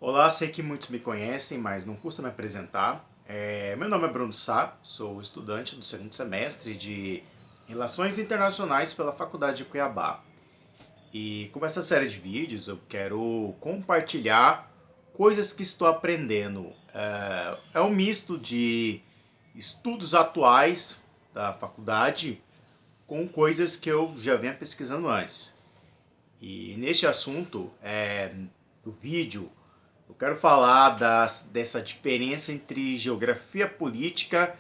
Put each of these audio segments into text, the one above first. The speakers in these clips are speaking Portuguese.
Olá, sei que muitos me conhecem, mas não custa me apresentar. Meu nome é Bruno Sá, sou estudante do segundo semestre de Relações Internacionais pela Faculdade de Cuiabá. E com essa série de vídeos eu quero compartilhar coisas que estou aprendendo. É um misto de estudos atuais da faculdade com coisas que eu já venho pesquisando antes. E neste assunto, do vídeo, eu quero falar dessa diferença entre geografia política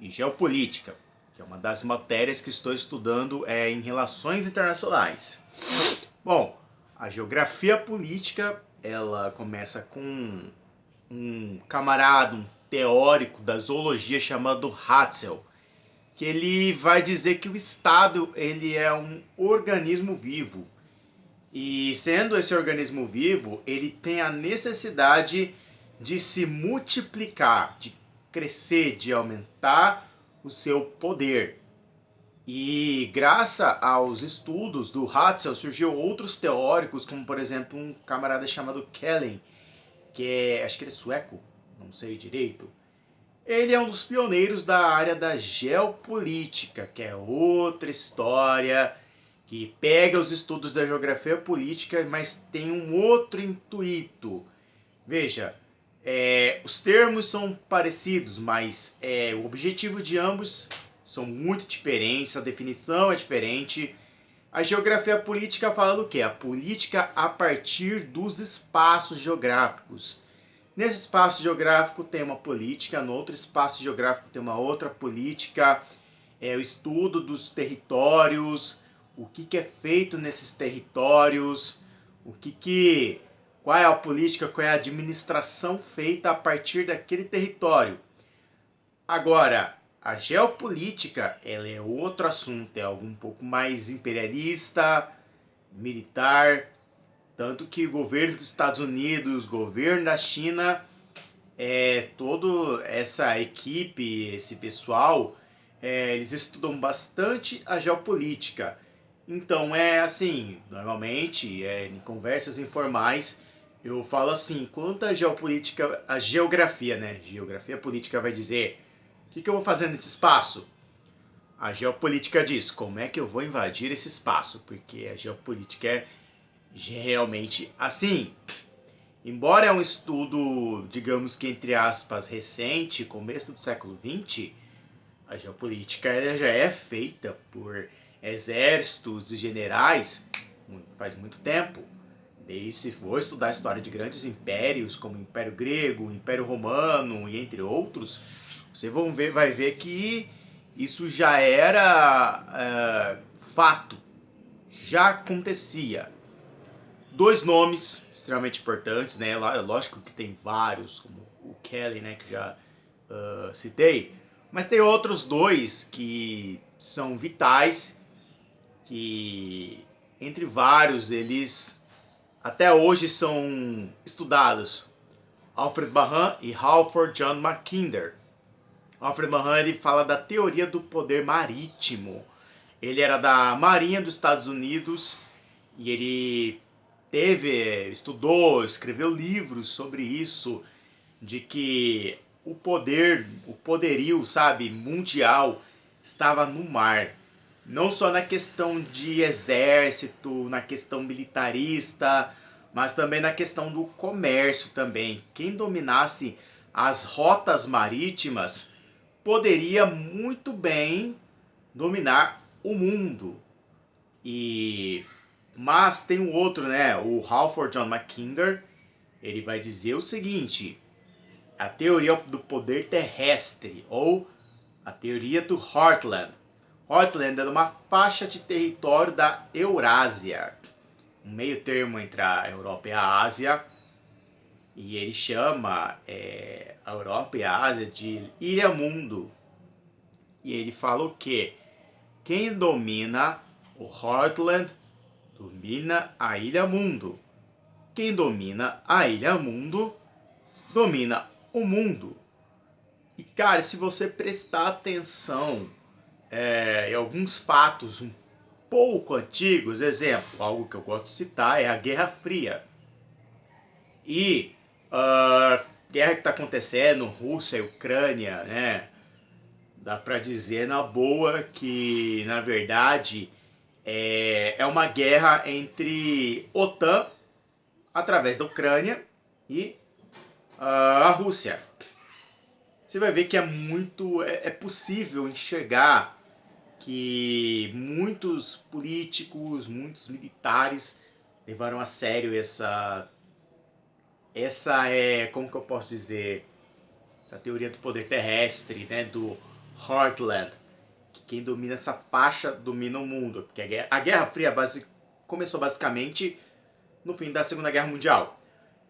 e geopolítica, que é uma das matérias que estou estudando em relações internacionais. Bom, a geografia política, ela começa com um camarada, um teórico da zoologia chamado Hatzel, que ele vai dizer que o Estado ele é um organismo vivo. E sendo esse organismo vivo, ele tem a necessidade de se multiplicar, de crescer, de aumentar o seu poder. E graças aos estudos do Hatzel, surgiu outros teóricos, como por exemplo um camarada chamado Kellen, acho que ele é sueco, não sei direito. Ele é um dos pioneiros da área da geopolítica, que é outra história, que pega os estudos da geografia política, mas tem um outro intuito. Veja, os termos são parecidos, mas o objetivo de ambos são muito diferentes, a definição é diferente. A geografia política fala do quê? A política a partir dos espaços geográficos. Nesse espaço geográfico tem uma política, no outro espaço geográfico tem uma outra política, o estudo dos territórios, o que é feito nesses territórios, qual é a política, qual é a administração feita a partir daquele território. Agora, a geopolítica, ela é outro assunto, é algo um pouco mais imperialista, militar, tanto que o governo dos Estados Unidos, o governo da China, toda essa equipe, esse pessoal, eles estudam bastante a geopolítica. Então assim, normalmente em conversas informais eu falo assim, quanto à geopolítica, a geografia, né? Geografia política vai dizer, o que eu vou fazer nesse espaço? A geopolítica diz, como é que eu vou invadir esse espaço? Porque a geopolítica é realmente assim. Embora é um estudo, digamos que entre aspas, recente, começo do século XX, a geopolítica já é feita por exércitos e generais faz muito tempo. Desde se for estudar a história de grandes impérios, como o Império Grego, o Império Romano e entre outros, você vai ver que isso já era fato, já acontecia. Dois nomes extremamente importantes, né? Lógico que tem vários, como o Kelly, né, que já citei, mas tem outros dois que são vitais, que entre vários eles até hoje são estudados. Alfred Mahan e Halford John Mackinder. Alfred Mahan ele fala da teoria do poder marítimo. Ele era da Marinha dos Estados Unidos e ele estudou, escreveu livros sobre isso, de que o poderio, sabe, mundial estava no mar. Não só na questão de exército, na questão militarista, mas também na questão do comércio também. Quem dominasse as rotas marítimas poderia muito bem dominar o mundo. Mas tem um outro, né? O Halford John Mackinder, ele vai dizer o seguinte: a teoria do poder terrestre, ou a teoria do Heartland. Heartland é uma faixa de território da Eurásia, um meio termo entre a Europa e a Ásia, e ele chama a Europa e a Ásia de Ilha Mundo. E ele fala o quê? Quem domina o Heartland domina a Ilha Mundo. Quem domina a Ilha Mundo domina o mundo. E cara, se você prestar atenção em alguns fatos um pouco antigos, exemplo, algo que eu gosto de citar é a Guerra Fria. E Guerra que está acontecendo, Rússia e Ucrânia, né? Dá para dizer na boa que, na verdade, é uma guerra entre OTAN, através da Ucrânia, e a Rússia. Você vai ver que é possível enxergar que muitos políticos, muitos militares levaram a sério como que eu posso dizer, essa teoria do poder terrestre, né, do Heartland, que quem domina essa faixa domina o mundo, porque a Guerra Fria começou basicamente no fim da Segunda Guerra Mundial.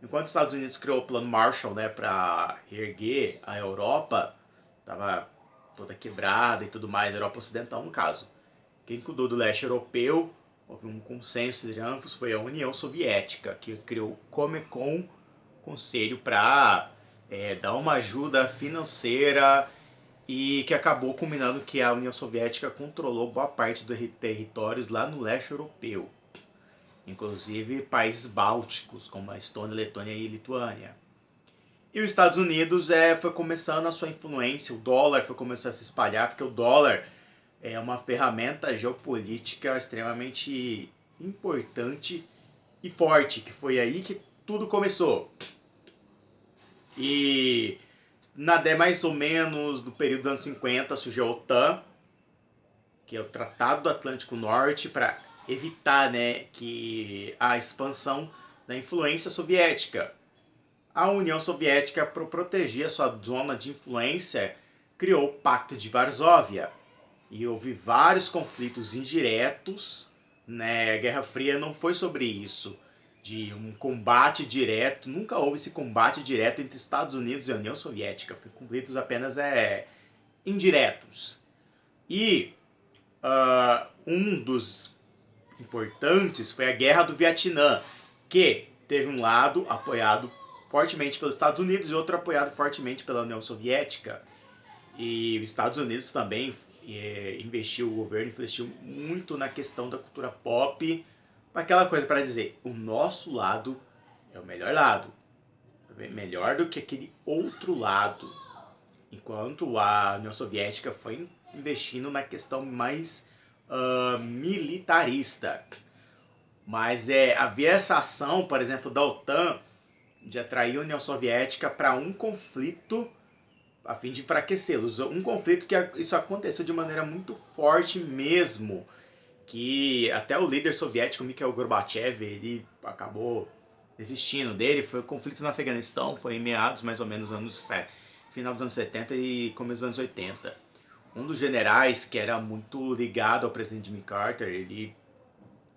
Enquanto os Estados Unidos criou o Plano Marshall, né, para erguer a Europa, estava toda quebrada e tudo mais, a Europa Ocidental no caso. Quem cuidou do leste europeu, houve um consenso entre ambos, foi a União Soviética, que criou o Comecon, conselho para dar uma ajuda financeira, e que acabou culminando que a União Soviética controlou boa parte dos territórios lá no leste europeu, inclusive países bálticos como a Estônia, Letônia e Lituânia. E os Estados Unidos foi começando a sua influência, o dólar foi começando a se espalhar, porque o dólar é uma ferramenta geopolítica extremamente importante e forte, que foi aí que tudo começou. E mais ou menos no período dos anos 50 surgiu a OTAN, que é o Tratado do Atlântico Norte, para evitar, né, que a expansão da influência soviética. A União Soviética, para proteger a sua zona de influência, criou o Pacto de Varsóvia. E houve vários conflitos indiretos, né? A Guerra Fria não foi sobre isso, de um combate direto. Nunca houve esse combate direto entre Estados Unidos e a União Soviética. Foi conflitos apenas indiretos. E um dos importantes foi a Guerra do Vietnã, que teve um lado apoiado fortemente pelos Estados Unidos e outro apoiado fortemente pela União Soviética. E os Estados Unidos também o governo investiu muito na questão da cultura pop, aquela coisa para dizer, o nosso lado é o melhor lado, melhor do que aquele outro lado, enquanto a União Soviética foi investindo na questão mais militarista. Mas havia essa ação, por exemplo, da OTAN, de atrair a União Soviética para um conflito a fim de enfraquecê-los. Um conflito que isso aconteceu de maneira muito forte mesmo, que até o líder soviético Mikhail Gorbachev, ele acabou desistindo dele. Foi o conflito no Afeganistão, foi em meados mais ou menos final dos anos 70 e começo dos anos 80. Um dos generais que era muito ligado ao presidente Jimmy Carter,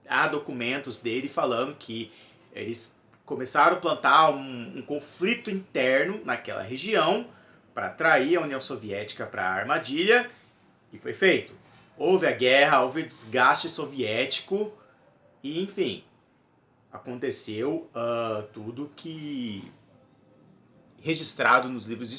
há documentos dele falando que eles começaram a plantar um conflito interno naquela região para atrair a União Soviética para a armadilha, e foi feito. Houve a guerra, houve o desgaste soviético, e enfim, aconteceu tudo que registrado nos livros de